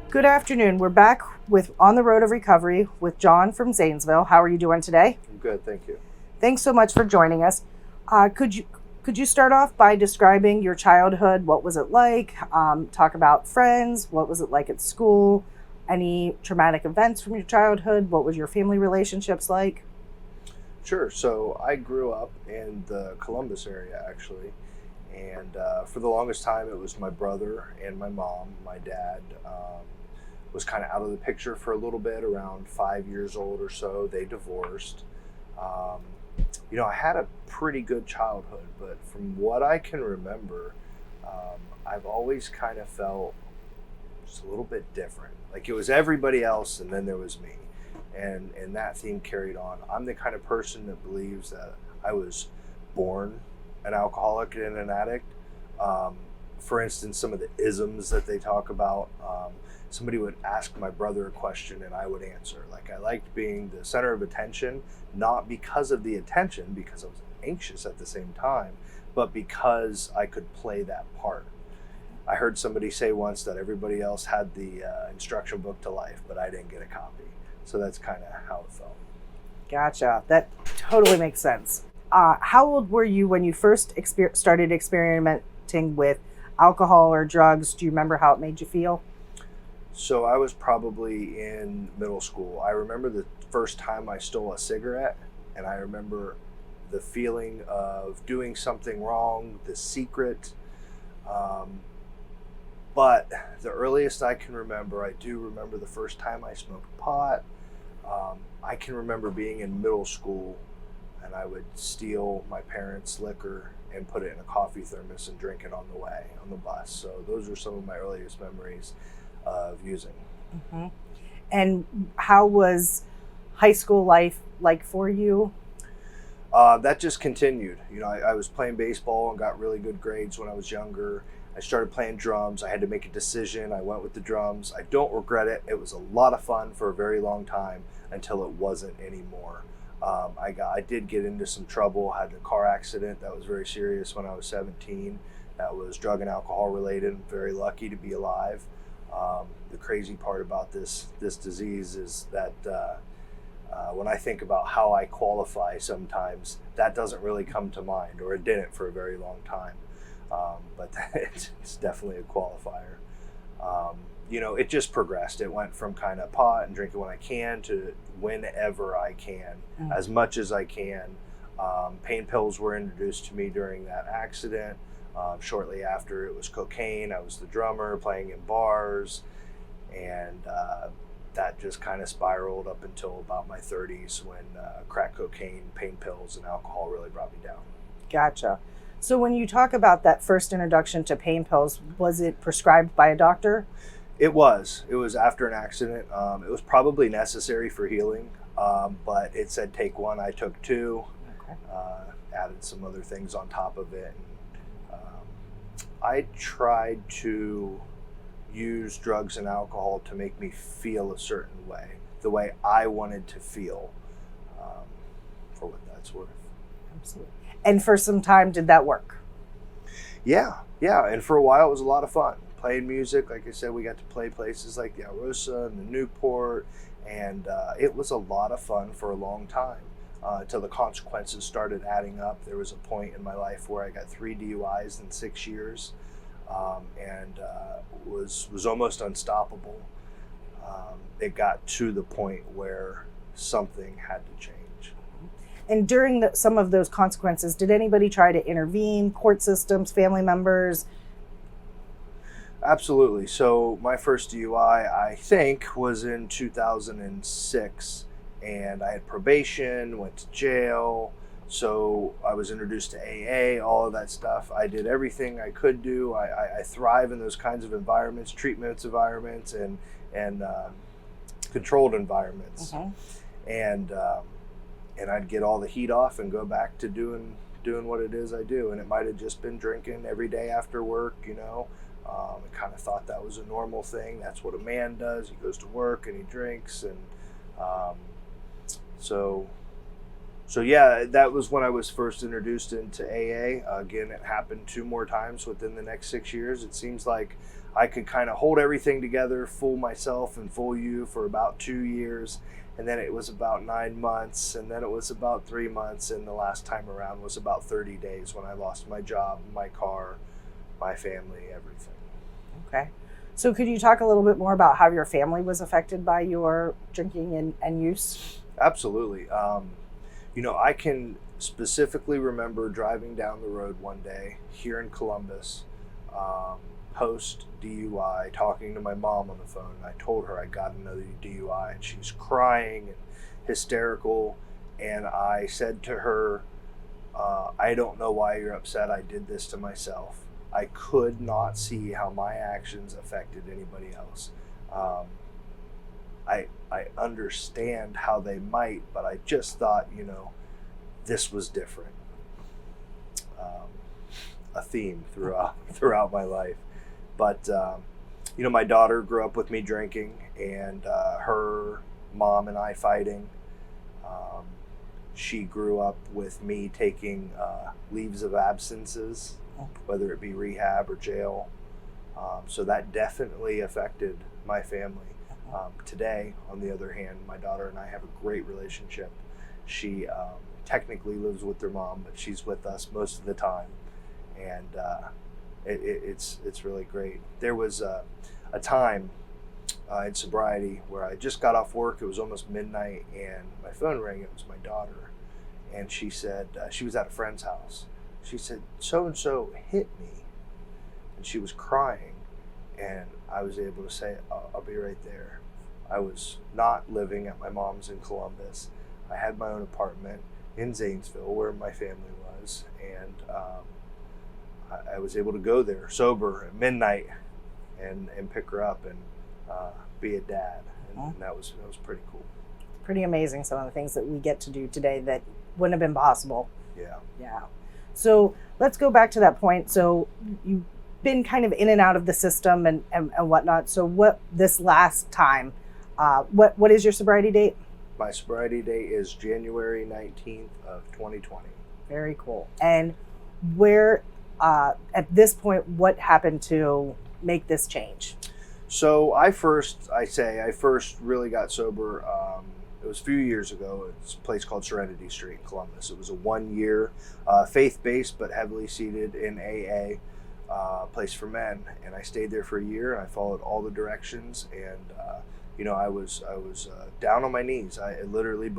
Good afternoon. We're back with On the Road of Recovery with Jon from Zanesville. How are you doing today? I'm good, thank you. Thanks so much for joining us. Could you start off by describing your childhood? What was it like? Talk about friends. What was it like at school? Any traumatic events from your childhood? What was your family relationships like? Sure. So I grew up in the Columbus area, actually, and for the longest time, it was my brother and my mom. My dad was kind of out of the picture for a little bit, around 5 years old or so. They divorced. Um, I had a pretty good childhood, but from what I can remember, I've always kind of felt just a little bit different. Like it was everybody else, and then there was me, and that theme carried on. I'm the kind of person that believes that I was born an alcoholic and an addict. For instance, some of the isms that they talk about. Somebody would ask my brother a question and I would answer. Like I liked being the center of attention, not because of the attention, because I was anxious at the same time, but because I could play that part. I heard somebody say once that everybody else had the instruction book to life, but I didn't get a copy. So that's kind of how it felt. Gotcha. That totally makes sense. How old were you when you first started experimenting with alcohol or drugs? Do you remember how it made you feel? So I was probably in middle school. I remember the first time I stole a cigarette, and I remember the feeling of doing something wrong, the secret. But the earliest I can remember, I do remember the first time I smoked pot. I can remember being in middle school and I would steal my parents' liquor and put it in a coffee thermos and drink it on the way, on the bus. So those are some of my earliest memories of using. Hmm. And how was high school life like for you? That just continued. I was playing baseball and got really good grades when I was younger. I started playing drums. I had to make a decision. I went with the drums. I don't regret it. It was a lot of fun for a very long time until it wasn't anymore. I did get into some trouble. Had a car accident that was very serious when I was 17. That was drug and alcohol related. I'm very lucky to be alive. The crazy part about this disease is that when I think about how I qualify sometimes, that doesn't really come to mind, or it didn't for a very long time. But it's definitely a qualifier. It just progressed. It went from kind of pot and drinking when I can to whenever I can, as much as I can. Pain pills were introduced to me during that accident. Shortly after, it was cocaine. I was the drummer playing in bars, and that just kind of spiraled up until about my 30s when crack cocaine, pain pills, and alcohol really brought me down. Gotcha. So when you talk about that first introduction to pain pills, was it prescribed by a doctor? It was. It was after an accident. It was probably necessary for healing, but it said take one. I took two, Okay. added some other things on top of it. I tried to use drugs and alcohol to make me feel a certain way, the way I wanted to feel, for what that's worth. Absolutely. And for some time, did that work? Yeah. And for a while, it was a lot of fun. Playing music, like I said, we got to play places like the Alrosa and the Newport, and it was a lot of fun for a long time until the consequences started adding up. There was a point in my life where I got 3 DUIs in 6 years, and was almost unstoppable. It got to the point where something had to change. And during some of those consequences, did anybody try to intervene, court systems, family members? Absolutely. So my first DUI, I think, was in 2006, and I had probation, went to jail. So I was introduced to AA, all of that stuff. I did everything I could do. I thrive in those kinds of environments, treatments environments, and controlled environments. And I'd get all the heat off and go back to doing what it is I do. And it might have just been drinking every day after work, I kind of thought that was a normal thing. That's what a man does. He goes to work and he drinks. And so yeah, that was when I was first introduced into AA. Again, it happened 2 more times within the next 6 years. It seems like I could kind of hold everything together, fool myself and fool you for about 2 years. And then it was about 9 months, and then it was about 3 months, and the last time around was about 30 days when I lost my job, my car, my family, everything. Okay. So could you talk a little bit more about how your family was affected by your drinking and use? Absolutely. I can specifically remember driving down the road one day here in Columbus, post DUI, talking to my mom on the phone. And I told her I got another DUI, and she's crying and hysterical. And I said to her, I don't know why you're upset. I did this to myself. I could not see how my actions affected anybody else. I understand how they might, but I just thought, this was different. A theme throughout my life. But, my daughter grew up with me drinking, and her mom and I fighting. She grew up with me taking leaves of absences, whether it be rehab or jail. So that definitely affected my family. Today, on the other hand, my daughter and I have a great relationship. She technically lives with her mom, but she's with us most of the time. And it's really great. There was a time in sobriety where I just got off work. It was almost midnight, and my phone rang. It was my daughter, and she said she was at a friend's house. She said, "So-and-so hit me," and she was crying, and I was able to say, I'll be right there. I was not living at my mom's in Columbus. I had my own apartment in Zanesville where my family was, and I was able to go there sober at midnight and pick her up and be a dad, and that was pretty cool. Pretty amazing, some of the things that we get to do today that wouldn't have been possible. Yeah. So let's go back to that point. So you've been kind of in and out of the system and whatnot. So what this last time, what is your sobriety date? My sobriety date is January 19th of 2020. Very cool. And where, at this point, what happened to make this change? So I first really got sober. It was a few years ago. It's a place called Serenity Street in Columbus. It was a 1-year, faith-based but heavily seated in AA place for men. And I stayed there for a year, and I followed all the directions. And I was down on my knees. I literally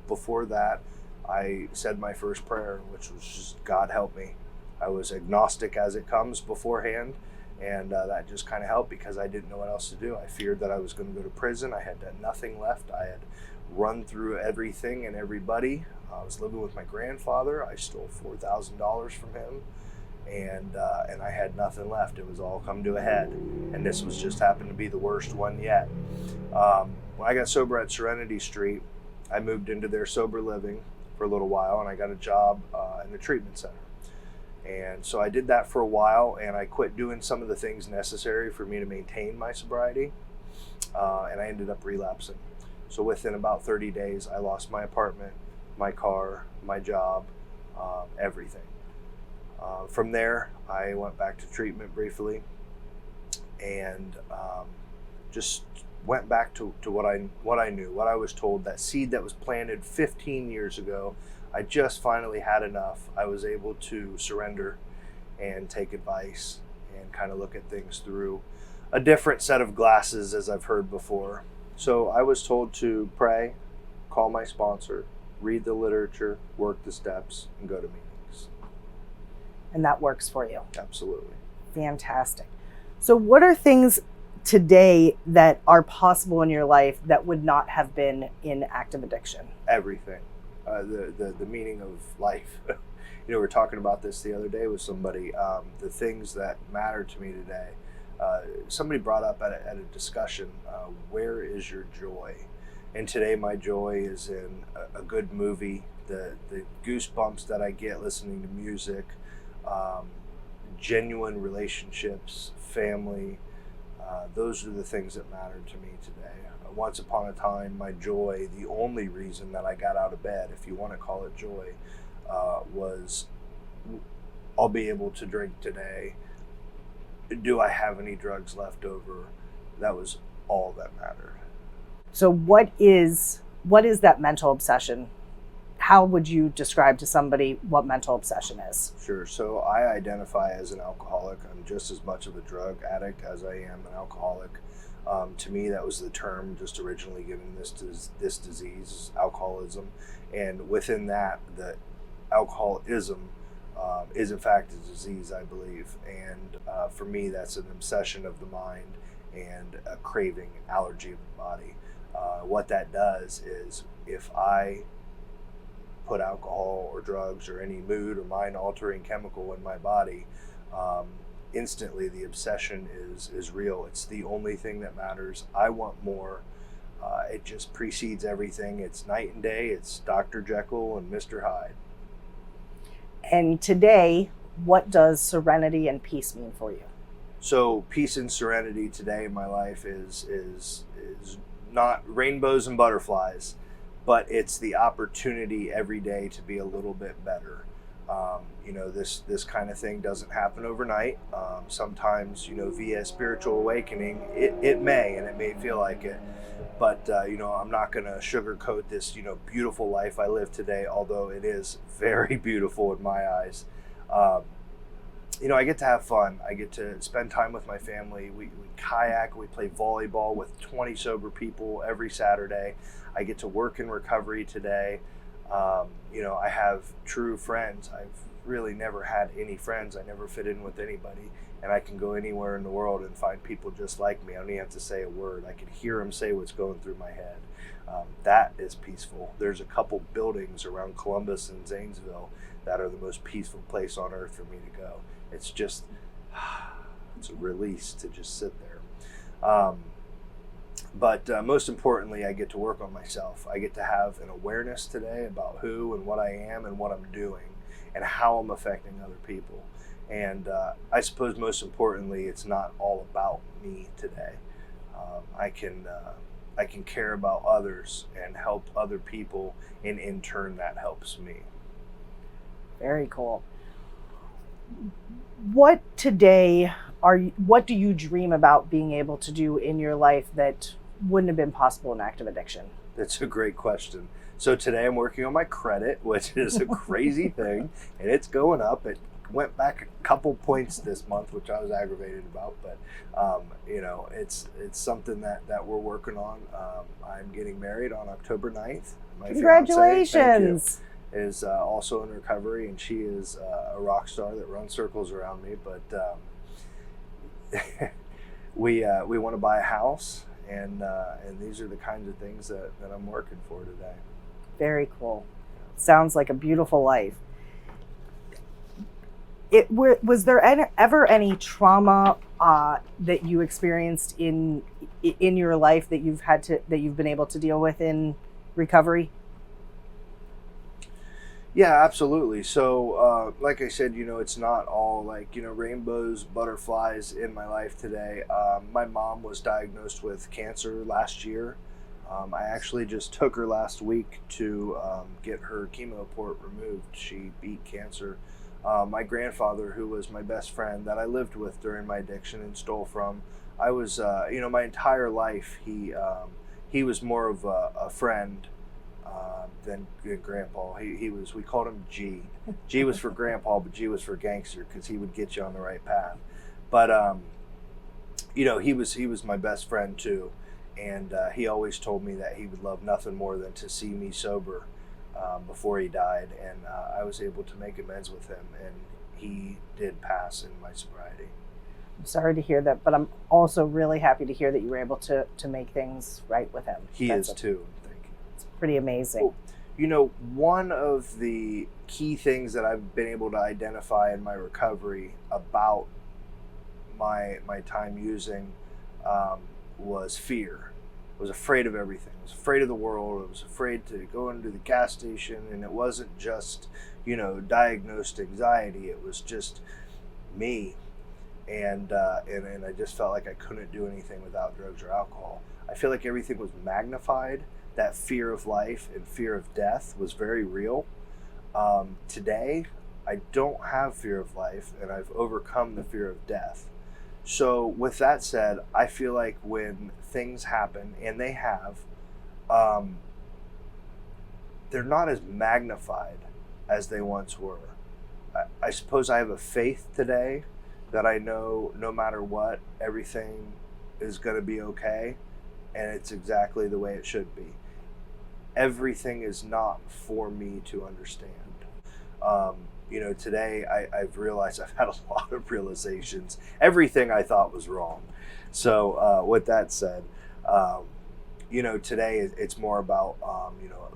before that, I said my first prayer, which was just, God help me. I was agnostic as it comes beforehand. And that just kind of helped because I didn't know what else to do. I feared that I was going to go to prison. I had nothing left. I had run through everything and everybody. I was living with my grandfather. I stole $4,000 from him, and I had nothing left. It was all come to a head, and this was just happened to be the worst one yet. When I got sober at Serenity Street, I moved into their sober living for a little while, and I got a job in the treatment center. And so I did that for a while, and I quit doing some of the things necessary for me to maintain my sobriety, and I ended up relapsing. So within about 30 days, I lost my apartment, my car, my job, everything. From there, I went back to treatment briefly, and just went back to what I knew, what I was told, that seed that was planted 15 years ago. I just finally had enough. I was able to surrender and take advice and kind of look at things through a different set of glasses, as I've heard before. So I was told to pray, call my sponsor, read the literature, work the steps, and go to meetings. And that works for you? Absolutely. Fantastic. So what are things today that are possible in your life that would not have been in active addiction? Everything. The meaning of life. We were talking about this the other day with somebody. The things that matter to me today. Somebody brought up at a discussion, where is your joy? And today my joy is in a good movie, the goosebumps that I get listening to music, genuine relationships, family. Those are the things that matter to me today. Once upon a time, my joy, the only reason that I got out of bed, if you want to call it joy, was I'll be able to drink today. do I have any drugs left over? That was all that mattered. So what is that mental obsession? How would you describe to somebody what mental obsession is? Sure. So I identify as an alcoholic. I'm just as much of a drug addict as I am an alcoholic. To me, that was the term just originally given this disease, alcoholism. And within that, the alcoholism is in fact a disease, I believe. And for me, that's an obsession of the mind and a craving, allergy of the body. What that does is if I put alcohol or drugs or any mood or mind altering chemical in my body, instantly the obsession is real. It's the only thing that matters. I want more. It just precedes everything. It's night and day. It's Dr. Jekyll and Mr. Hyde. And today, what does serenity and peace mean for you? So peace and serenity today in my life is not rainbows and butterflies, but it's the opportunity every day to be a little bit better. This kind of thing doesn't happen overnight. Sometimes, via spiritual awakening, it may, and it may feel like it. But, I'm not going to sugarcoat this, beautiful life I live today, although it is very beautiful in my eyes. I get to have fun. I get to spend time with my family. We kayak, we play volleyball with 20 sober people every Saturday. I get to work in recovery today. I have true friends. I've really never had any friends. I never fit in with anybody. And I can go anywhere in the world and find people just like me. I don't even have to say a word. I can hear them say what's going through my head. That is peaceful. There's a couple buildings around Columbus and Zanesville that are the most peaceful place on earth for me to go. It's just, it's a release to just sit there. But most importantly, I get to work on myself. I get to have an awareness today about who and what I am and what I'm doing and how I'm affecting other people. And I suppose most importantly, it's not all about me today. I can care about others and help other people, and in turn, that helps me. Very cool. What do you dream about being able to do in your life that wouldn't have been possible in active addiction? That's a great question. So today I'm working on my credit, which is a crazy thing, and it's going up. It went back a couple points this month, which I was aggravated about, but it's something that we're working on. I'm getting married on October 9th. My Congratulations. Fiance, is also in recovery, and she is a rock star that runs circles around me. But we want to buy a house, and these are the kinds of things that I'm working for today. Very cool. Sounds like a beautiful life. Was there ever any trauma that you experienced in your life that you've been able to deal with in recovery? Yeah, absolutely. So, like I said, it's not all rainbows, butterflies in my life today. My mom was diagnosed with cancer last year. I actually just took her last week to get her chemo port removed. She beat cancer. My grandfather, who was my best friend that I lived with during my addiction and stole from, I was, my entire life, he was more of a friend than Grandpa. We called him G. G was for Grandpa, but G was for gangster, because he would get you on the right path. But he was my best friend too, and he always told me that he would love nothing more than to see me sober before he died, and I was able to make amends with him, and he did pass in my sobriety. I'm sorry to hear that, but I'm also really happy to hear that you were able to make things right with him. He is too. Thank you. It's pretty amazing. One of the key things that I've been able to identify in my recovery about my time using was fear. I was afraid of everything. I was afraid of the world. I was afraid to go into the gas station, and it wasn't just, diagnosed anxiety. It was just me, and I just felt like I couldn't do anything without drugs or alcohol. I feel like everything was magnified. That fear of life and fear of death was very real. Today, I don't have fear of life, and I've overcome the fear of death. So with that said, I feel like when things happen, and they have, um, they're not as magnified as they once were. I suppose I have a faith today that I know no matter what, everything is going to be okay, and it's exactly the way it should be. Everything is not for me to understand. Um, Today I've realized I've had a lot of realizations. Everything I thought was wrong. So, with that said, um, today it's more about,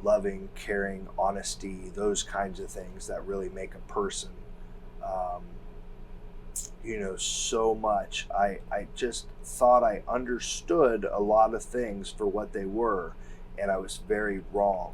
loving, caring, honesty, those kinds of things that really make a person. Um, so much. I just thought I understood a lot of things for what they were, and I was very wrong.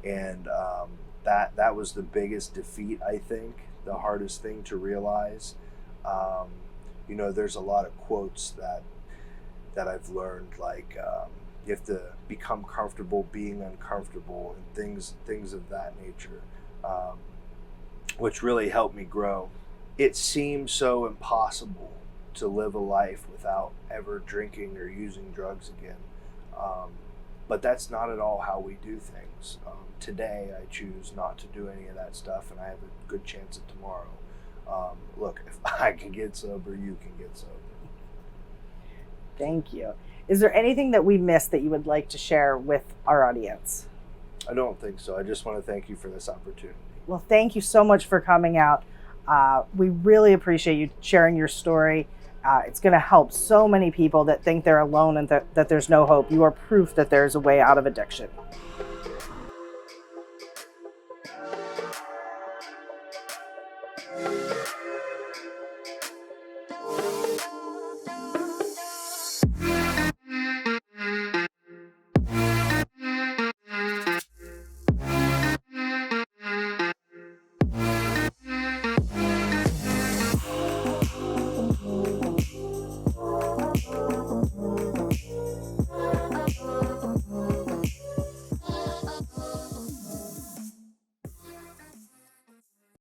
And that was the biggest defeat, I think, the hardest thing to realize. Um, there's a lot of quotes that I've learned, like you have to become comfortable being uncomfortable, and things of that nature, um, which really helped me grow. It seems so impossible to live a life without ever drinking or using drugs again. Um, but that's not at all how we do things. Today, I choose not to do any of that stuff, and I have a good chance at tomorrow. Look, if I can get sober, you can get sober. Thank you. Is there anything that we missed that you would like to share with our audience? I don't think so. I just want to thank you for this opportunity. Well, thank you so much for coming out. We really appreciate you sharing your story. It's going to help so many people that think they're alone and that there's no hope. You are proof that there's a way out of addiction.